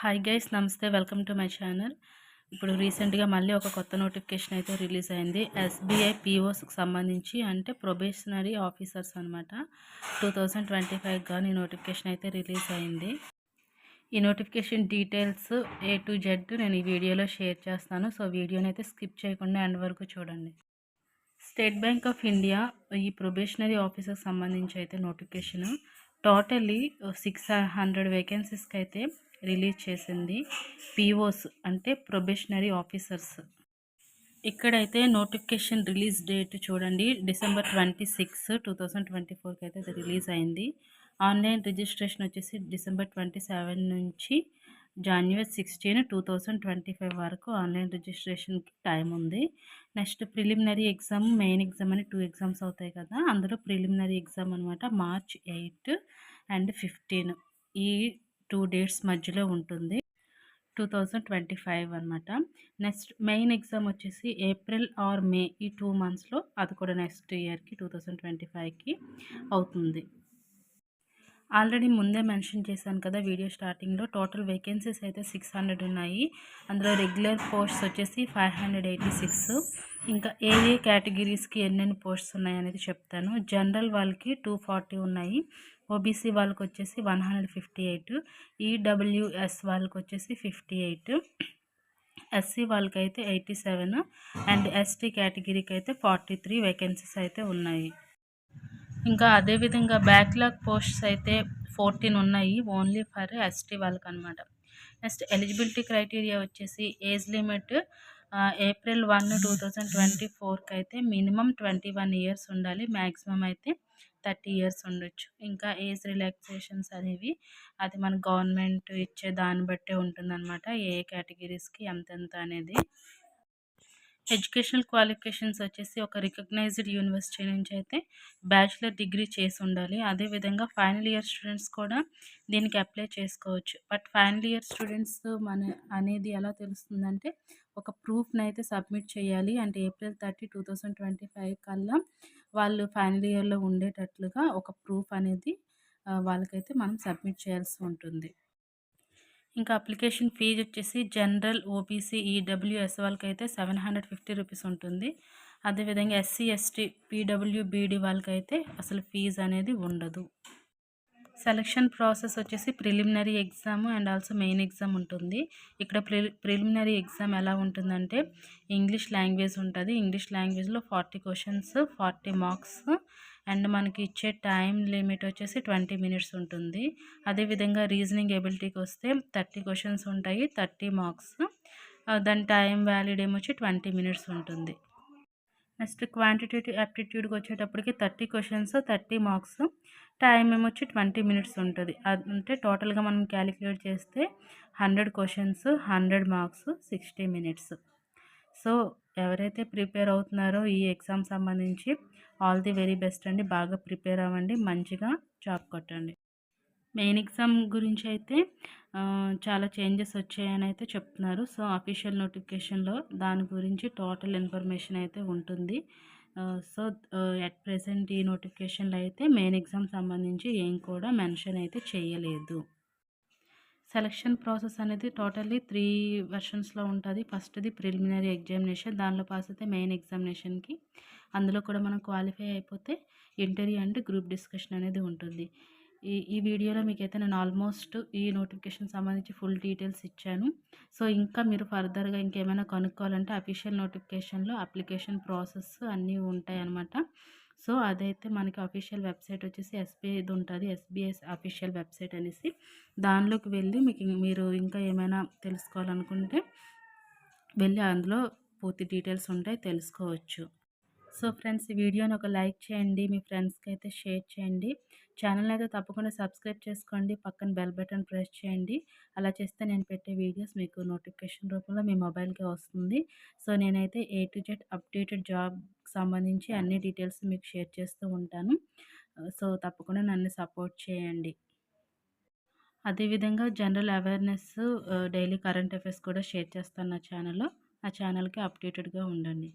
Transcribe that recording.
Hi guys, నమస్తే. Welcome to my channel. ఇప్పుడు రీసెంట్గా మళ్ళీ ఒక కొత్త నోటిఫికేషన్ అయితే రిలీజ్ అయింది. ఎస్బీఐ పీఓస్కి సంబంధించి, అంటే ప్రొబేషనరీ ఆఫీసర్స్ అనమాట. 2025 కానీ నోటిఫికేషన్ అయితే రిలీజ్ అయింది. ఈ notification details A to Z నేను ఈ వీడియోలో షేర్ చేస్తాను. సో వీడియోని అయితే స్కిప్ చేయకుండా ఎండ్ వరకు చూడండి. స్టేట్ బ్యాంక్ ఆఫ్ ఇండియా ఈ ప్రొబేషనరీ ఆఫీసర్కి సంబంధించి అయితే నోటిఫికేషన్ టోటల్లీ 600 వేకెన్సీస్కి అయితే రిలీజ్ చేసింది. పీఓస్ అంటే ప్రొబేషనరీ ఆఫీసర్స్. ఇక్కడైతే నోటిఫికేషన్ రిలీజ్ డేట్ చూడండి, December 26, 2024కి అయితే అది రిలీజ్ అయింది. ఆన్లైన్ రిజిస్ట్రేషన్ వచ్చేసి December 27 నుంచి January 16, 2025 వరకు ఆన్లైన్ రిజిస్ట్రేషన్కి టైం ఉంది. Next preliminary exam, main exam అని 2 ఎగ్జామ్స్ అవుతాయి కదా. అందులో ప్రిలిమినరీ ఎగ్జామ్ అనమాట March 8 and 15 ఈ 2 డేట్స్ మధ్యలో ఉంటుంది, 2025 అనమాట. నెక్స్ట్ మెయిన్ ఎగ్జామ్ వచ్చేసి April or May ఈ 2 మంత్స్లో, అది కూడా నెక్స్ట్ ఇయర్కి 2025కి అవుతుంది. ఆల్రెడీ ముందే మెన్షన్ చేశాను కదా వీడియో స్టార్టింగ్లో. టోటల్ వేకెన్సీస్ అయితే 600 ఉన్నాయి. అందులో రెగ్యులర్ పోస్ట్స్ వచ్చేసి 586. ఇంకా ఏ కేటగిరీస్కి ఎన్నెన్ని పోస్ట్స్ ఉన్నాయి అనేది చెప్తాను. జనరల్ వాళ్ళకి 240 ఉన్నాయి. ఓబీసీ వాళ్ళకి వచ్చేసి 158, ఈడబ్ల్యూఎస్ వాళ్ళకి వచ్చేసి 58, ఎస్సీ వాళ్ళకైతే 87 అండ్ ఎస్టీ కేటగిరీకి అయితే 43 వేకెన్సీస్ అయితే ఉన్నాయి. ఇంకా అదేవిధంగా బ్యాక్లాగ్ పోస్ట్స్ అయితే 14 ఉన్నాయి, ఓన్లీ ఫర్ ఎస్టీ వాళ్ళకి అనమాట. నెక్స్ట్ ఎలిజిబిలిటీ క్రైటీరియా వచ్చేసి ఏజ్ లిమిట్ April 1, 2024కి అయితే మినిమం 21 ఇయర్స్ ఉండాలి, మ్యాక్సిమం అయితే 30 ఇయర్స్ ఉండొచ్చు. ఇంకా ఏజ్ రిలాక్సేషన్స్ అనేవి అది మన గవర్నమెంట్ ఇచ్చే దాన్ని బట్టే ఉంటుందన్నమాట, ఏ కేటగిరీస్కి ఎంతెంత అనేది. ఎడ్యుకేషనల్ క్వాలిఫికేషన్స్ వచ్చేసి ఒక రికగ్నైజ్డ్ యూనివర్సిటీ నుంచి అయితే బ్యాచిలర్ డిగ్రీ చేసి ఉండాలి. అదేవిధంగా ఫైనల్ ఇయర్ స్టూడెంట్స్ కూడా దీనికి అప్లై చేసుకోవచ్చు. బట్ ఫైనల్ ఇయర్ స్టూడెంట్స్ అనేది ఎలా తెలుస్తుందంటే, ఒక ప్రూఫ్ని అయితే సబ్మిట్ చేయాలి. అంటే April 30, 2025 కల్లా వాళ్ళు ఫైనల్ ఇయర్లో ఉండేటట్లుగా ఒక ప్రూఫ్ అనేది వాళ్ళకైతే మనం సబ్మిట్ చేయాల్సి ఉంటుంది. ఇంకా అప్లికేషన్ ఫీజు వచ్చేసి జనరల్, ఓబీసీ, ఈడబ్ల్యూఎస్ వాళ్ళకైతే 750 రూపీస్ ఉంటుంది. అదేవిధంగా ఎస్సీ, ఎస్టీ, పీడబ్ల్యూబీడీ వాళ్ళకైతే అసలు ఫీజు అనేది ఉండదు. సెలక్షన్ ప్రాసెస్ వచ్చేసి preliminary exam and also main exam ఉంటుంది. ఇక్కడ ప్రిలిమినరీ ఎగ్జామ్ ఎలా ఉంటుందంటే, ఇంగ్లీష్ లాంగ్వేజ్ ఉంటుంది. ఇంగ్లీష్ లాంగ్వేజ్లో 40 క్వశ్చన్స్, 40 మార్క్స్ అండ్ మనకి ఇచ్చే టైం లిమిట్ వచ్చేసి 20 మినిట్స్ ఉంటుంది. అదేవిధంగా రీజనింగ్ ఎబిలిటీకి వస్తే 30 క్వశ్చన్స్ ఉంటాయి, 30 మార్క్స్. దాని టైం వ్యాలిడ్ ఏమొచ్చి 20 మినిట్స్ ఉంటుంది. నెక్స్ట్ క్వాంటిటేటివ్ యాప్టిట్యూడ్కి వచ్చేటప్పటికి 30 క్వశ్చన్స్, 30 మార్క్స్, టైం ఏమొచ్చి 20 మినిట్స్ ఉంటుంది. అంటే టోటల్గా మనం క్యాలిక్యులేట్ చేస్తే 100 క్వశ్చన్స్, 100 మార్క్స్, 60 మినిట్స్. సో ఎవరైతే ప్రిపేర్ అవుతున్నారో ఈ ఎగ్జామ్ సంబంధించి ఆల్ ది వెరీ బెస్ట్ అండి. బాగా ప్రిపేర్ అవ్వండి, మంచిగా జాబ్ కొట్టండి. మెయిన్ ఎగ్జామ్ గురించి అయితే చాలా చేంజెస్ వచ్చాయని అయితే చెప్తున్నారు. సో అఫీషియల్ నోటిఫికేషన్లో దాని గురించి టోటల్ ఇన్ఫర్మేషన్ అయితే ఉంటుంది. సో ఎట్ ప్రెసెంట్ ఈ నోటిఫికేషన్లో అయితే మెయిన్ ఎగ్జామ్ సంబంధించి ఏం కూడా మెన్షన్ అయితే చేయలేదు. సెలక్షన్ ప్రాసెస్ అనేది టోటల్లీ 3 వెర్షన్స్లో ఉంటుంది. ఫస్ట్ది ప్రిలిమినరీ ఎగ్జామినేషన్, దానిలో పాస్ అయితే మెయిన్ ఎగ్జామినేషన్కి. అందులో కూడా మనం క్వాలిఫై అయిపోతే ఇంటర్వ్యూ అండ్ గ్రూప్ డిస్కషన్ అనేది ఉంటుంది. ఈ వీడియోలో మీకైతే నేను ఆల్మోస్ట్ ఈ నోటిఫికేషన్ సంబంధించి ఫుల్ డీటెయిల్స్ ఇచ్చాను. సో ఇంకా మీరు ఫర్దర్గా ఇంకేమైనా కనుక్కోవాలంటే అఫీషియల్ నోటిఫికేషన్లో అప్లికేషన్ ప్రాసెస్ అన్నీ ఉంటాయి అన్నమాట. సో అదైతే మనకి అఫీషియల్ వెబ్సైట్ వచ్చేసి ఎస్బీఐది ఉంటుంది, ఎస్బీఐ అఫీషియల్ వెబ్సైట్ అనేసి. దానిలోకి వెళ్ళి మీరు ఇంకా ఏమైనా తెలుసుకోవాలనుకుంటే వెళ్ళి అందులో పూర్తి డీటెయిల్స్ ఉంటాయి, తెలుసుకోవచ్చు. సో ఫ్రెండ్స్, ఈ వీడియోని ఒక లైక్ చేయండి, మీ ఫ్రెండ్స్కి అయితే షేర్ చేయండి. ఛానల్ అయితే తప్పకుండా సబ్స్క్రైబ్ చేసుకోండి, పక్కన బెల్ బటన్ ప్రెస్ చేయండి. అలా చేస్తే నేను పెట్టే వీడియోస్ మీకు నోటిఫికేషన్ రూపంలో మీ మొబైల్కే వస్తుంది. సో నేనైతే A to Z అప్డేటెడ్ జాబ్కి సంబంధించి అన్ని డీటెయిల్స్ మీకు షేర్ చేస్తూ ఉంటాను. సో తప్పకుండా నన్ను సపోర్ట్ చేయండి. అదేవిధంగా general awareness, daily current affairs కూడా షేర్ చేస్తాను నా ఛానల్లో. ఆ ఛానల్కి అప్డేటెడ్గా ఉండండి.